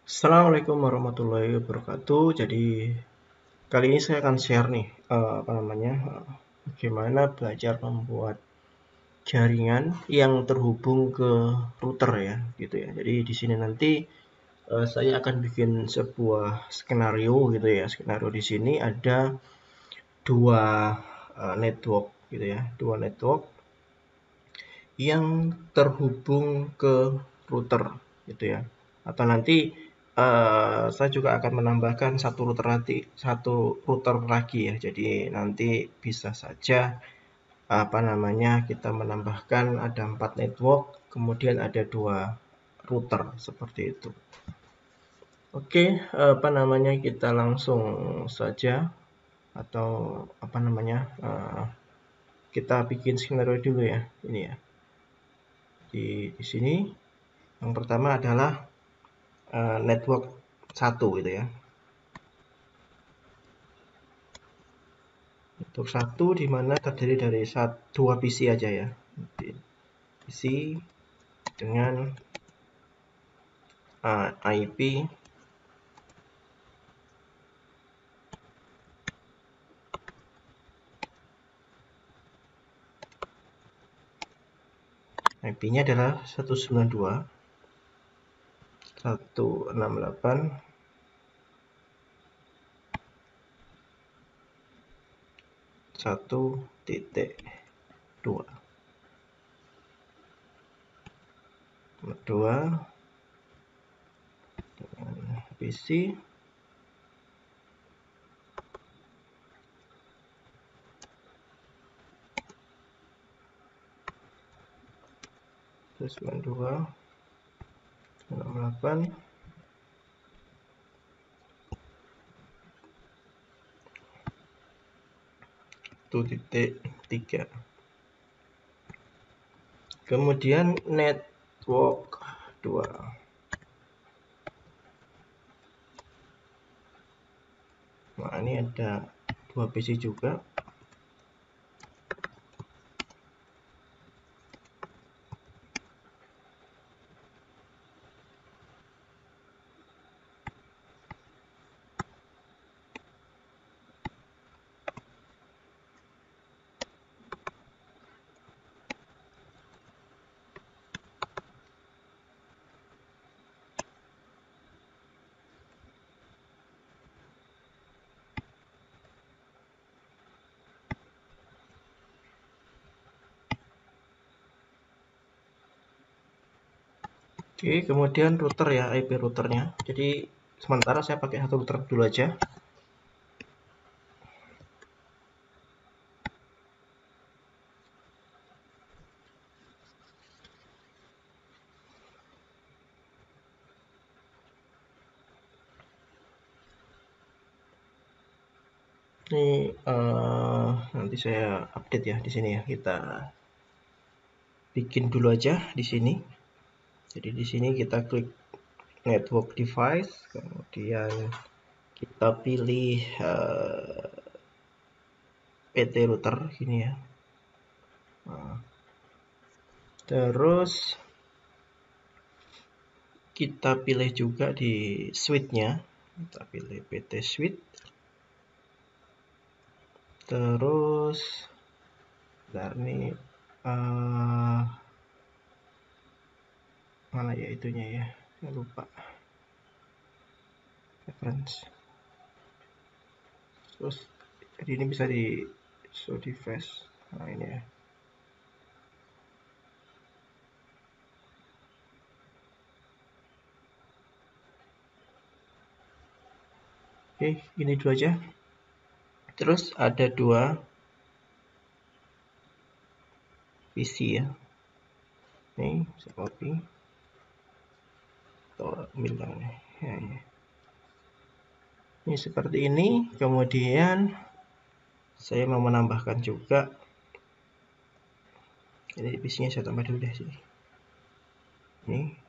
Assalamualaikum warahmatullahi wabarakatuh. Jadi kali ini saya akan share nih bagaimana belajar membuat jaringan yang terhubung ke router ya, gitu ya. Jadi di sini nanti saya akan bikin sebuah skenario gitu ya. Skenario di sini ada dua network gitu ya, dua network yang terhubung ke router gitu ya. Atau nanti saya juga akan menambahkan satu router lagi ya. Jadi nanti bisa saja kita menambahkan ada 4 network, kemudian ada dua router seperti itu. Oke, kita langsung saja atau kita bikin skenario dulu ya. Ini ya. Di sini yang pertama adalah network 1 gitu ya. Network 1 di mana terdiri dari dua PC aja ya. PC dengan IP IP-nya adalah 192.168.1.2. Kedua dengan PC terus 92.168 1.3. Kemudian network 2. Nah, ini ada dua PC juga. Oke, kemudian router ya, IP routernya. Jadi sementara saya pakai satu router dulu aja. Ini nanti saya update ya di sini ya. Kita bikin dulu aja di sini. Jadi di sini kita klik network device, kemudian kita pilih PT router gini ya. Nah, terus kita pilih juga di switch-nya. Kita pilih PT switch. Terus bentar nih mana ya itunya ya, saya lupa reference. Terus jadi ini bisa di show device. Nah ini ya. Oke, gini dulu aja. Terus ada dua PC ya. Nih, saya copy. Atau bilang nih. Ya, ya. Ini seperti ini. Kemudian saya mau menambahkan juga. Ini PC-nya saya tambah dulu deh sini. Ini.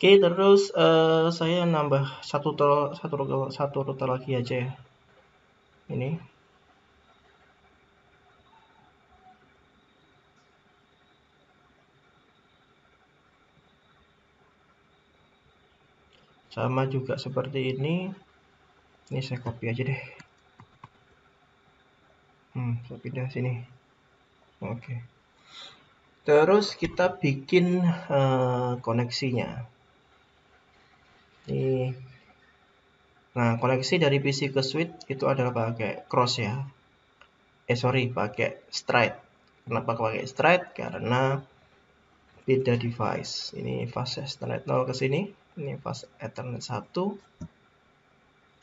Oke, terus saya nambah satu router lagi aja ya. Ini. Sama juga seperti ini. Ini saya copy aja deh. Saya pindah sini. Oke. Terus kita bikin koneksinya. Ini. Nah, koneksi dari PC ke switch itu adalah pakai cross ya. Pakai straight. Kenapa pakai straight? Karena beda device. Ini fase Ethernet 0 ke sini. Ini fase Ethernet 1.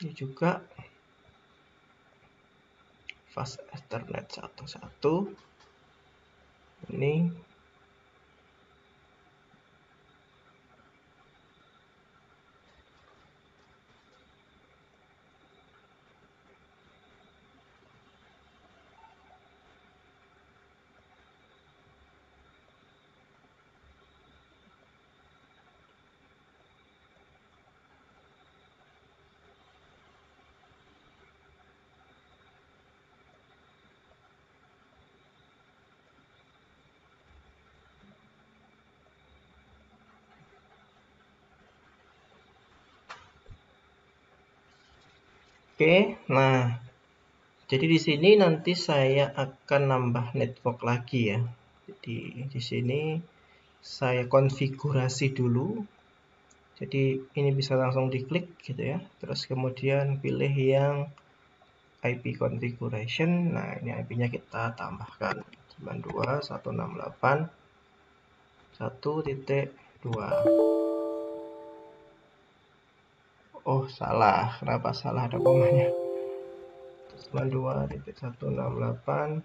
Ini juga fase Ethernet 1. Ini oke. Nah, jadi di sini nanti saya akan nambah network lagi ya. Jadi di sini saya konfigurasi dulu. Jadi ini bisa langsung diklik gitu ya. Terus kemudian pilih yang IP configuration. Nah, ini IP-nya kita tambahkan 92.168.1.2. Oh, salah. Kenapa salah ada komanya? 92.168.1.2.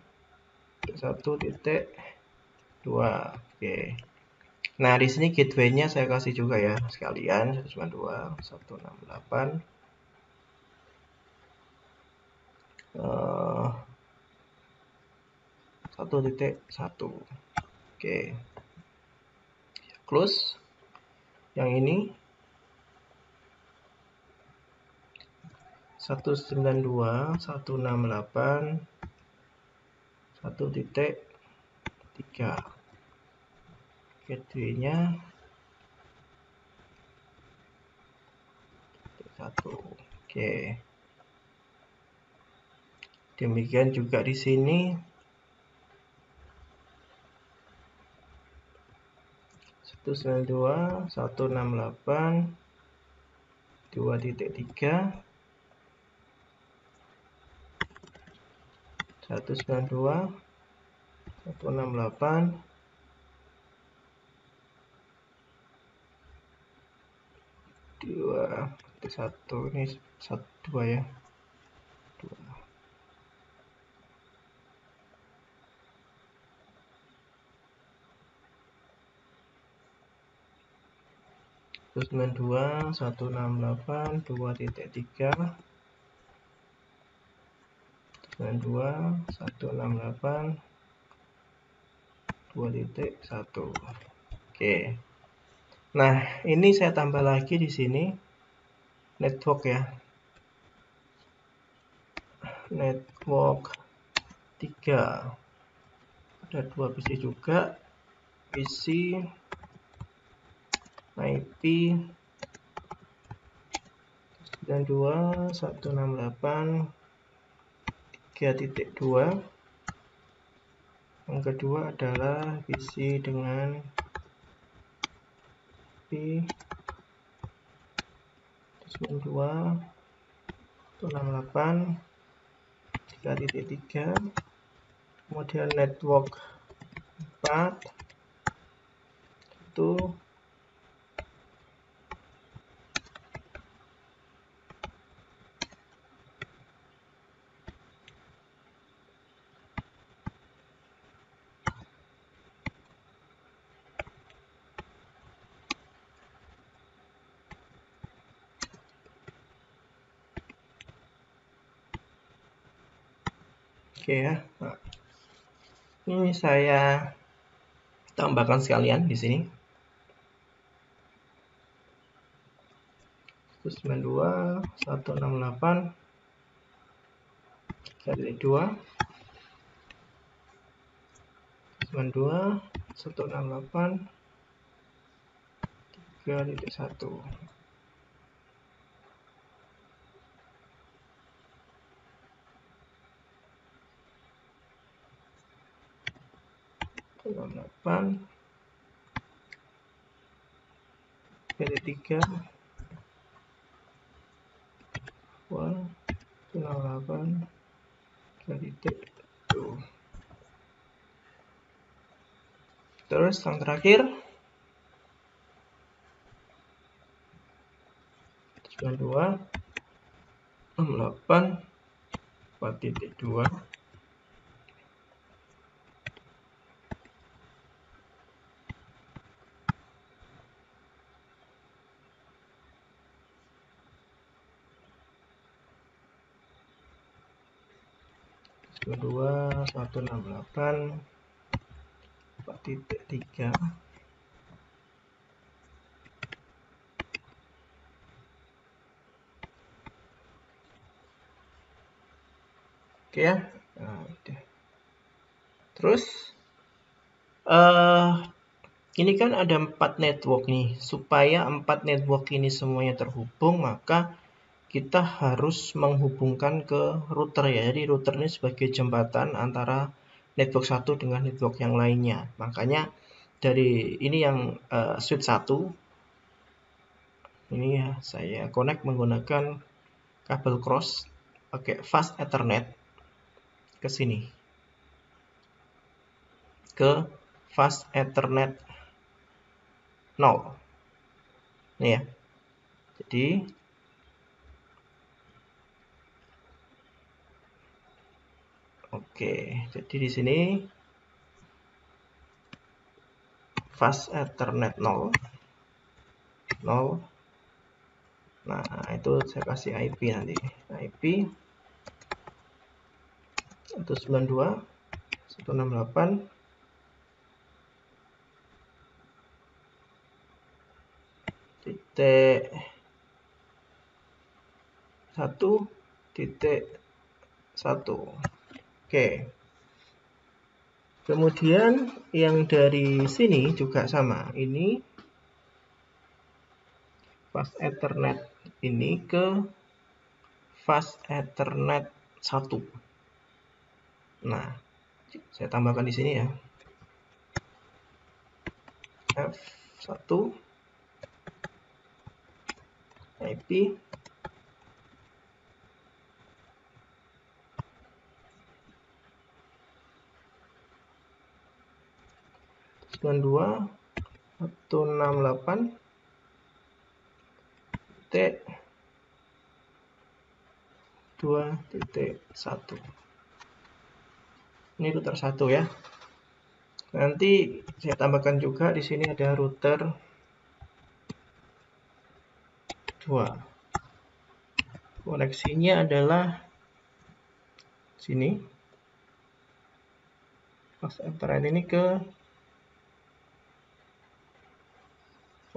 Oke. Nah, di sini gateway-nya saya kasih juga ya sekalian 192.168 1.1. Oke. Close. Yang ini 192.168.1.3. Gateway-nya 1. Oke. Demikian juga di sini 192.168.2.3 192.168.2.1 ini 1.2 ya. 192.168.2.3 192.168.2.1. Oke. Nah, ini saya tambah lagi di sini network ya. Network 3. Ada 2 PC juga. PC IP 92.168.3.2. Yang kedua adalah PC dengan IP 92.168.3.3. Kemudian network 4 itu oke ya. Nah, ini saya tambahkan sekalian di sini. 192.168.3.1. Kali 3 168 kali tuh. Terus yang terakhir 92.68 4.2 168 4.3. Oke ya. Nah, udah. Terus ini kan ada 4 network nih. Supaya 4 network ini semuanya terhubung, maka kita harus menghubungkan ke router ya. Jadi router ini sebagai jembatan antara network satu dengan network yang lainnya. Makanya dari ini yang switch 1 ini ya saya connect menggunakan kabel cross pakai fast ethernet ke sini. Ke fast ethernet 0. Nih ya. Jadi oke, jadi di sini fast ethernet 0. Nah, itu saya kasih IP nanti. IP 192.168 titik 1.1. Oke. Kemudian yang dari sini juga sama. Ini fast ethernet ini ke fast ethernet 1. Nah, saya tambahkan di sini ya. F1 IP 168 2.1. Ini router 1 ya. Nanti saya tambahkan juga di sini ada router 2. Koneksinya adalah sini. Fast ethernet ini ke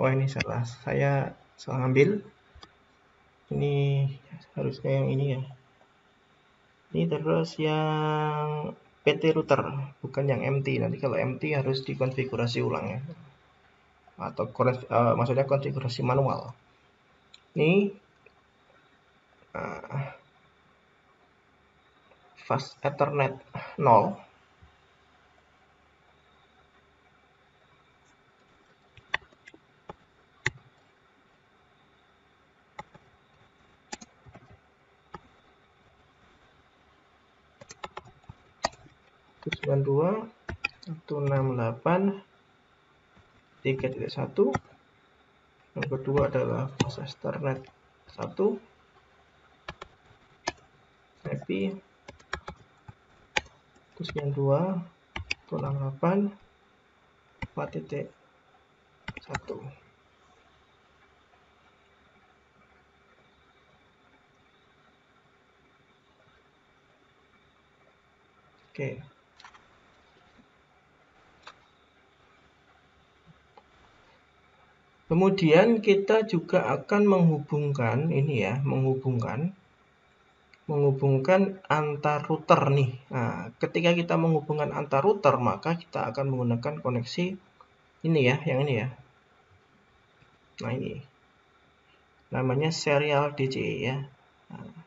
ini salah. Saya salah ambil. Ini harusnya yang ini ya. Ini terus yang PT router, bukan yang MT. Nanti kalau MT harus dikonfigurasi ulang ya. Atau maksudnya konfigurasi manual. Ini fast ethernet 0. Terus 192.168.3.1. Yang kedua adalah fast ethernet 1. IP. Terus yang 2.168.4.1. Oke. Kemudian kita juga akan menghubungkan ini ya, menghubungkan antar router nih. Nah, ketika kita menghubungkan antar router, maka kita akan menggunakan koneksi ini ya, yang ini ya. Nah, ini namanya serial DCE ya. Nah,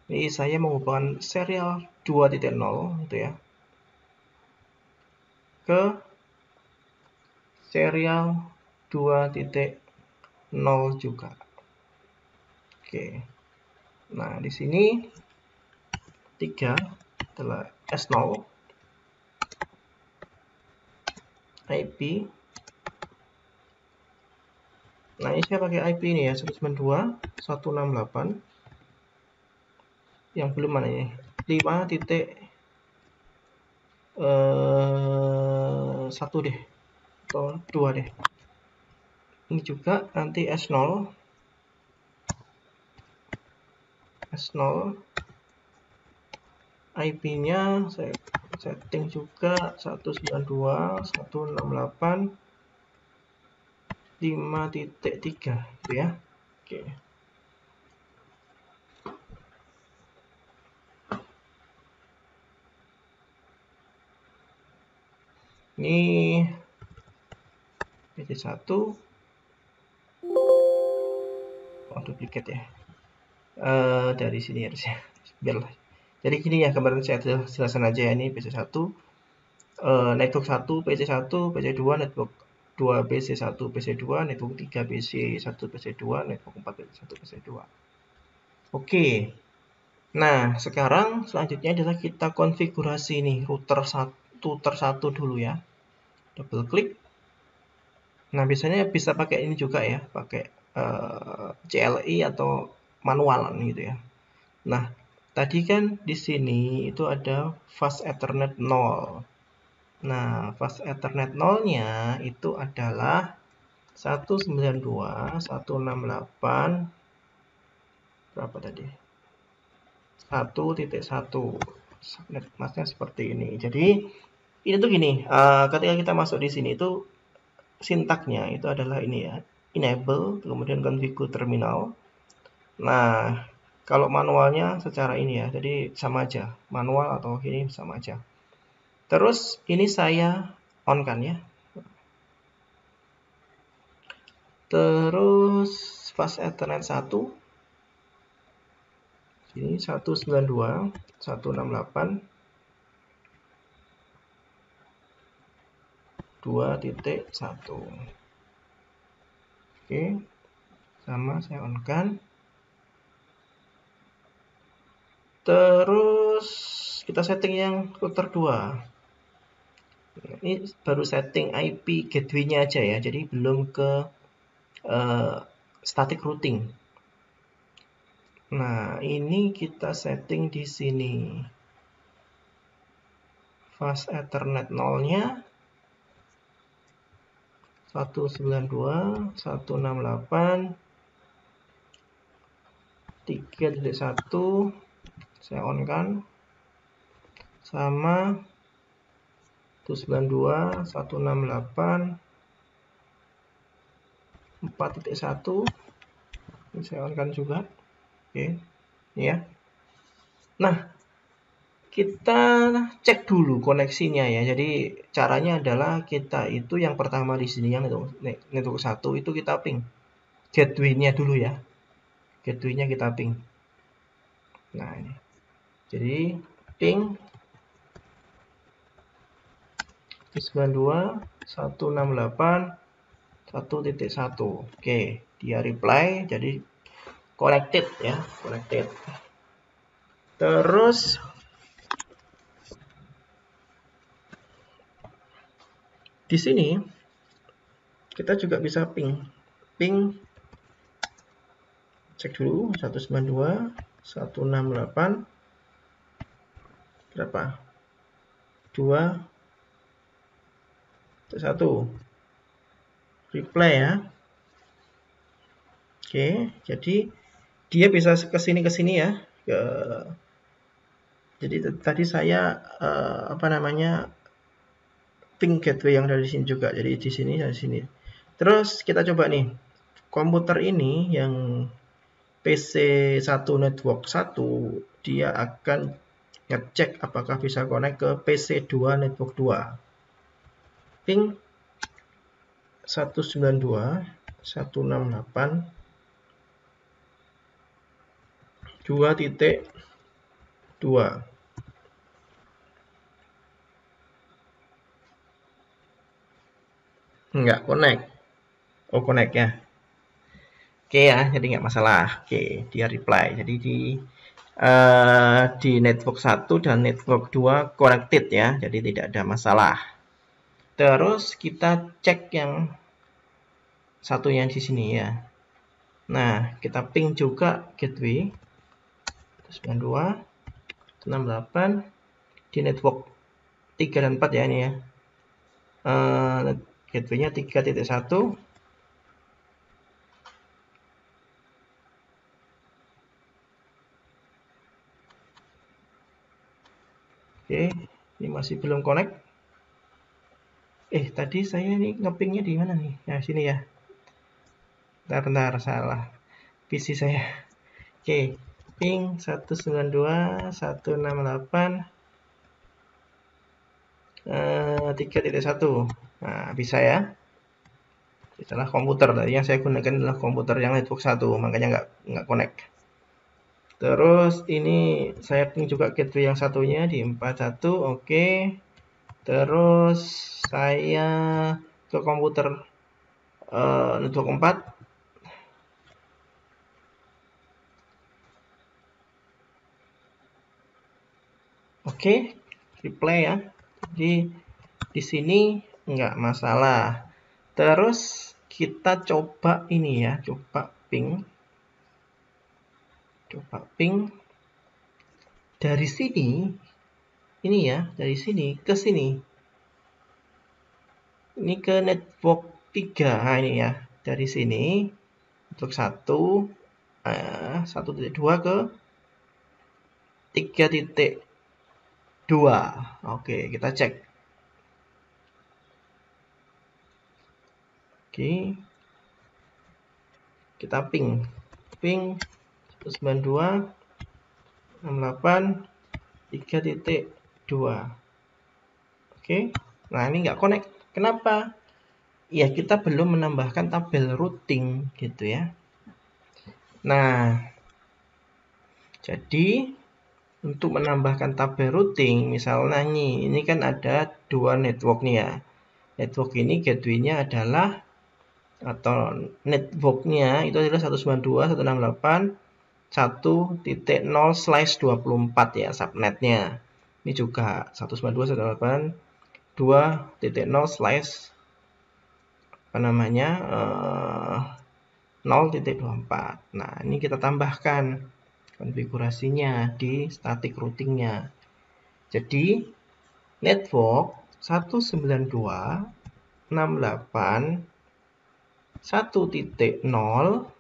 ini saya menghubungkan serial 2.0 gitu ya ke serial 2.0 juga. Oke. Nah, di sini 3 adalah S0 IP. Nah, ini saya pakai IP ini ya, 192.168. Yang belum mana ini? 5.1 deh. Atau 2 deh. Ini juga nanti S0 IP-nya saya setting juga 192.168.5.3 gitu ya. Oke. Ini PC1. Oh, duplikat ya. Dari sini harusnya. Biarlah. Jadi gini ya, kemarin saya jelaskan aja ya, ini PC1, network 1 PC1, PC2, network 2 PC1, PC2, network 3 PC1, PC2, network 4 PC1, PC2. Oke. Nah, sekarang selanjutnya adalah kita konfigurasi nih router satu dulu ya. Double klik. Nah, biasanya bisa pakai ini juga ya, pakai CLI atau manualan gitu ya. Nah, tadi kan di sini itu ada fast Ethernet 0. Nah, fast Ethernet 0-nya itu adalah 192.168 berapa tadi? 1.1. Netmasknya seperti ini. Jadi ini tuh gini, ketika kita masuk di sini itu sintaknya itu adalah ini ya, enable, kemudian configure terminal. Nah, kalau manualnya secara ini ya, jadi sama aja, manual atau ini sama aja. Terus ini saya on kan ya. Terus fast Ethernet 1. Sini 192.168.2.1. Oke. Sama saya on kan. Terus kita setting yang router 2. Ini baru setting IP gateway-nya aja ya, jadi belum ke static routing. Nah, ini kita setting di sini. Fast Ethernet 0-nya 192.168.3.1 saya on kan, sama 192.168.4.1 ini saya on kan juga. Oke, ini ya. Nah, kita cek dulu koneksinya ya. Jadi caranya adalah kita itu yang pertama di sini yang network 1 itu kita ping gateway-nya dulu ya. Gateway-nya kita ping. Nah, ini. Jadi ping 192.168.1.1. Oke, dia reply jadi connected ya, connected. Terus di sini kita juga bisa ping cek dulu 192.168 berapa 2.1 reply ya. Oke, jadi dia bisa kesini ya. Jadi tadi saya ping gateway yang dari sini juga. Jadi di sini dari sini. Terus kita coba nih, komputer ini yang PC1 network 1, dia akan ngecek apakah bisa connect ke PC2 network 2. Ping 192.168.2.2. Enggak connect. Oh, connect ya. Oke ya, jadi nggak masalah. Oke, dia reply. Jadi di network 1 dan network 2 connected ya, jadi tidak ada masalah. Terus kita cek yang satunya di sini ya. Nah, kita ping juga gateway 92.68 di network 3 dan 4 ya ini ya. Gateway-nya 3.1. Oke, ini masih belum connect. Tadi saya ini ngepingnya di mana nih? Nah, sini ya. Bentar, salah. PC saya. Oke, ping 192.168.3.1. Nah, bisa ya. Itulah komputer. Tadi yang saya gunakan adalah komputer yang network 1, makanya nggak connect. Terus ini saya ping juga gateway yang satunya di 41, oke. Terus saya ke komputer network 4. Oke, replay ya. Jadi di sini nggak masalah. Terus kita coba ini ya, coba ping dari sini. Ini ya, dari sini ke sini. Ini ke network 3. Nah, ini ya. Dari sini network 1.2 ke 3.2. Oke, kita cek. Oke. Kita ping 192.68.3.2. Oke. Nah, ini nggak connect. Kenapa? Ya, kita belum menambahkan tabel routing gitu ya. Nah, jadi untuk menambahkan tabel routing, misalnya nih, ini kan ada 2 network nih ya. Network ini gateway-nya adalah atau networknya itu adalah 192.168.1.0/24 ya subnetnya. Ini juga 192.168.2.0/ apa namanya 0.24. Nah, ini kita tambahkan konfigurasinya di static routingnya. Jadi network 192.168.1.0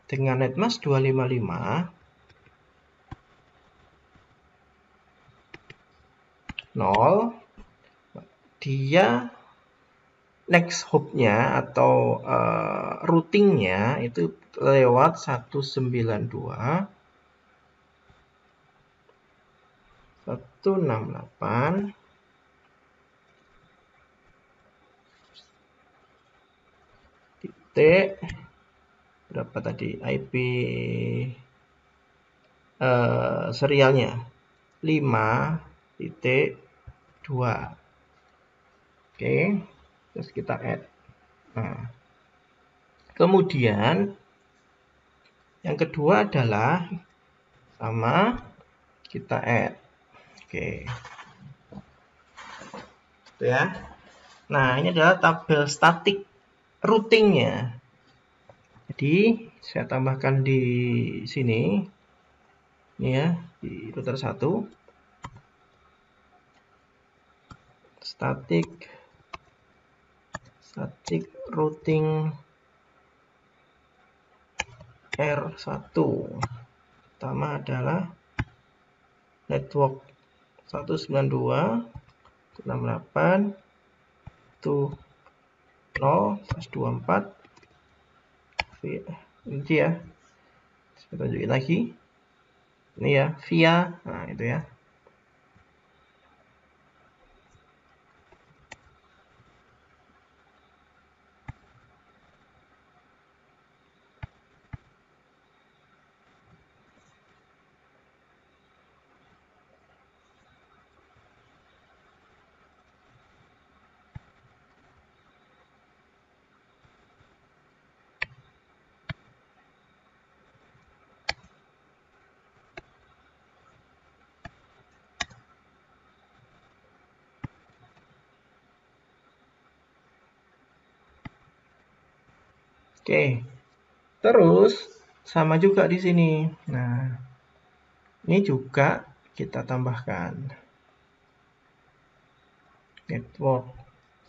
dengan netmask 255.0, dia next hop-nya atau routingnya itu lewat 192.168 titik berapa tadi IP serialnya 5.2. Oke, terus kita add. Nah, kemudian yang kedua adalah sama kita add. Oke. Itu ya. Nah, ini adalah tabel static routingnya. Jadi, saya tambahkan di sini. Ini ya, di router 1. Static routing R1. Pertama adalah network 192.168 0/24 ini ya, saya tunjukin lagi ini ya, via, nah itu ya. Oke, terus sama juga di sini. Nah, ini juga kita tambahkan network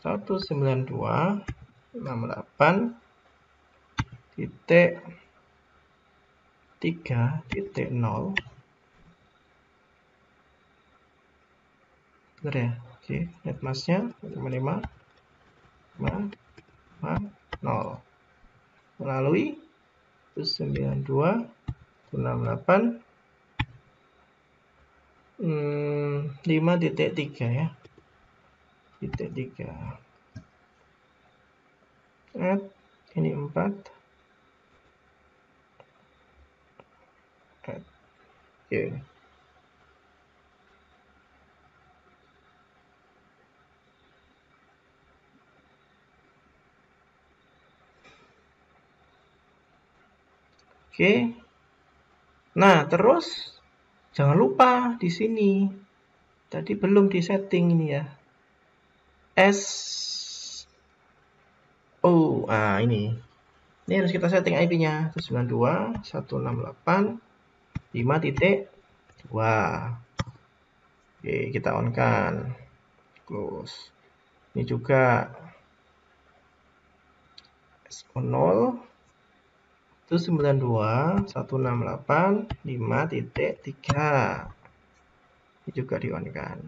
192.168.3.0. Benar ya? Oke, netmasknya 55.0 melalui 192.168 5.3 ya, titik 3. Ini 4. Oke. Oke. Nah, terus jangan lupa di sini. Tadi belum di setting ini ya. Ini. Ini harus kita setting IP-nya 192.168.5.2. Oke, kita on kan. Close. Ini juga S0 itu 92.168.5.3. Ini juga di on kan.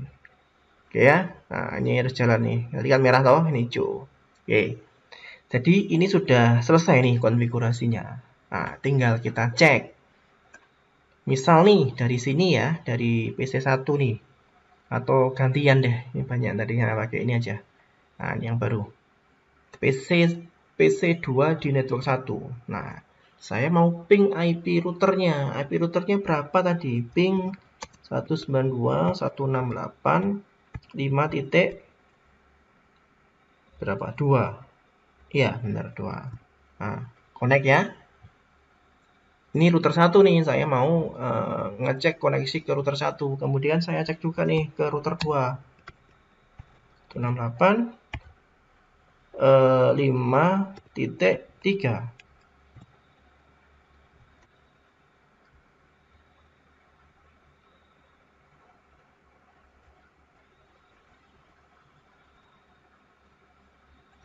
Oke ya. Nah, ini harus jalan nih. Tadi kan merah toh, ini hijau. Oke. Jadi ini sudah selesai nih konfigurasinya. Nah, tinggal kita cek. Misal nih dari sini ya, dari PC1 nih. Atau gantian deh. Ini banyak tadinya pakai ini aja. Nah, ini yang baru. PC2 di network 1. Nah, saya mau ping IP routernya. IP routernya berapa tadi? Ping 192.168.5 titik berapa? 2. Iya, benar 2. Nah, connect ya. Ini router 1 nih, saya mau ngecek koneksi ke router 1. Kemudian saya cek juga nih ke router 2. 168 5.3.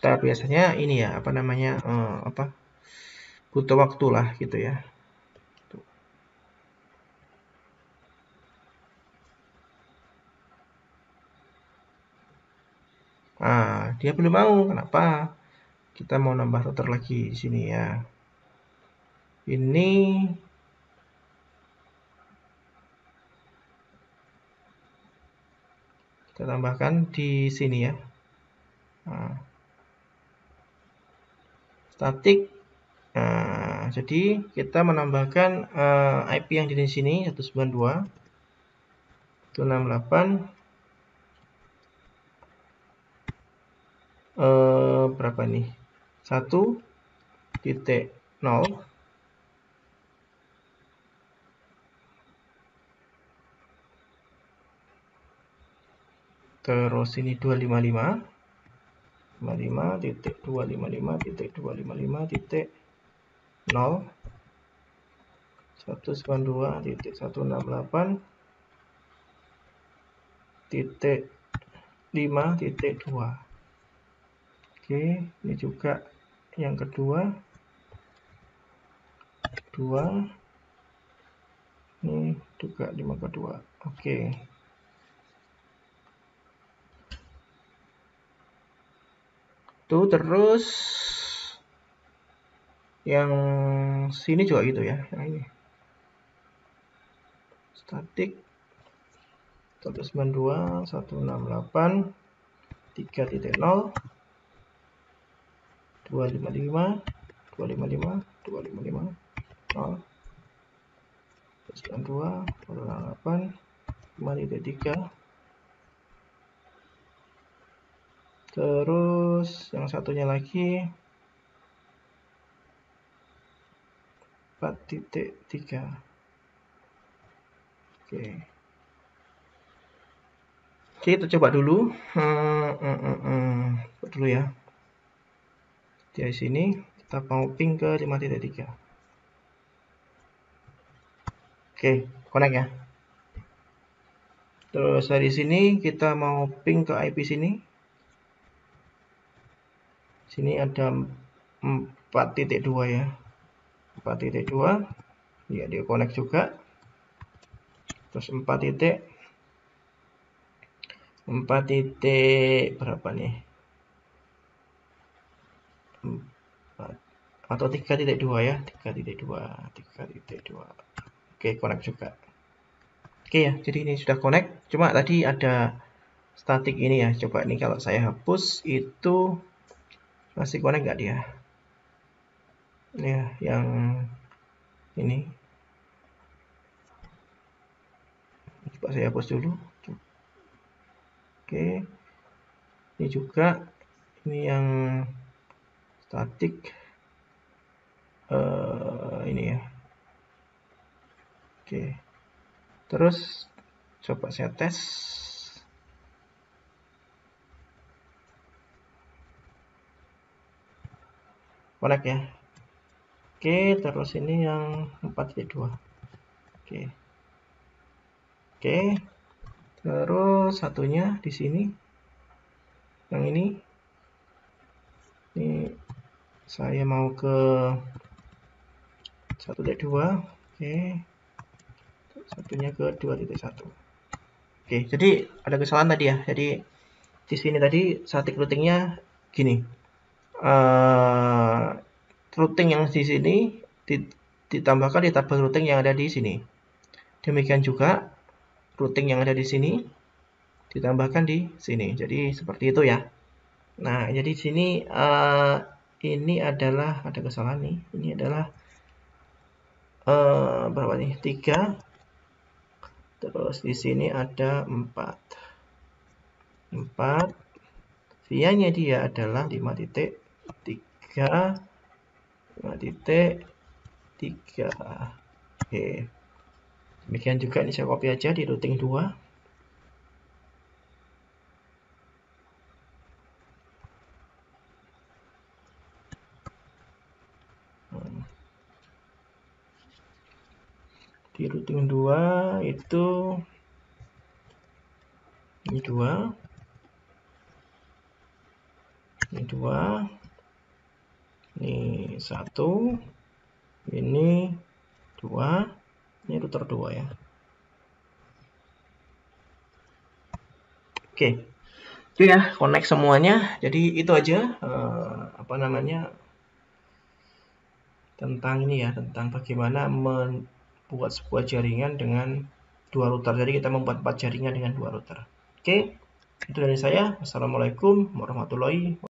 Nah, biasanya ini ya, apa namanya, butuh waktu lah gitu ya. Nah, dia belum mau. Kenapa? Kita mau nambah router lagi di sini ya. Ini kita tambahkan di sini ya. Nah, static. Nah, jadi kita menambahkan IP yang di sini 192.168 berapa nih? 1.0. Terus ini 255.255.255.0 192.168.5.2. Oke, ini juga yang kedua. Ini juga 5 kedua. Oke. Tuh, terus yang sini juga gitu ya, yang ini statik 192 168 3.0 255 255 255 0 192 168 5.3. Terus yang satunya lagi 4.3. Oke, kita coba dulu. Coba dulu ya. Di sini kita mau ping ke 5.3. Oke, connect ya. Terus dari sini kita mau ping ke IP sini. Sini ada 4.2 ya. 4.2. Ya, dia connect juga. Terus 4 titik berapa nih? 4 atau 3.2 ya, 3.2. Oke, connect juga. Oke ya, jadi ini sudah connect. Cuma tadi ada statik ini ya. Coba nih kalau saya hapus itu masih connect nggak dia? Ya, yang ini. Coba saya hapus dulu. Oke, ini juga. Ini yang statik. Ini ya. Oke. Terus coba saya tes. Connect ya. Oke, terus ini yang 4.2. Oke. Oke. Terus satunya di sini. Yang ini. Ini saya mau ke 1.2. Oke. Satunya ke 2.1. Oke, jadi ada kesalahan tadi ya. Jadi di sini tadi static routingnya gini. Routing yang di sini ditambahkan di tabel routing yang ada di sini. Demikian juga routing yang ada di sini ditambahkan di sini. Jadi seperti itu ya. Nah, jadi di sini ini adalah ada kesalahan nih. Ini adalah berapa nih? 3. Terus di sini ada 4. Via-nya dia adalah 5.3. 5.3. Oke. Demikian juga ini saya copy aja di routing 2. Di routing 2 itu ini 2. Ini 2. Ini 1. Ini 2. Ini router 2 ya. Oke. Itu ya, connect semuanya. Jadi itu aja tentang ini ya, tentang bagaimana membuat sebuah jaringan dengan 2 router. Jadi kita membuat 4 jaringan dengan 2 router. Oke. Itu dari saya. Wassalamualaikum warahmatullahi wabarakatuh.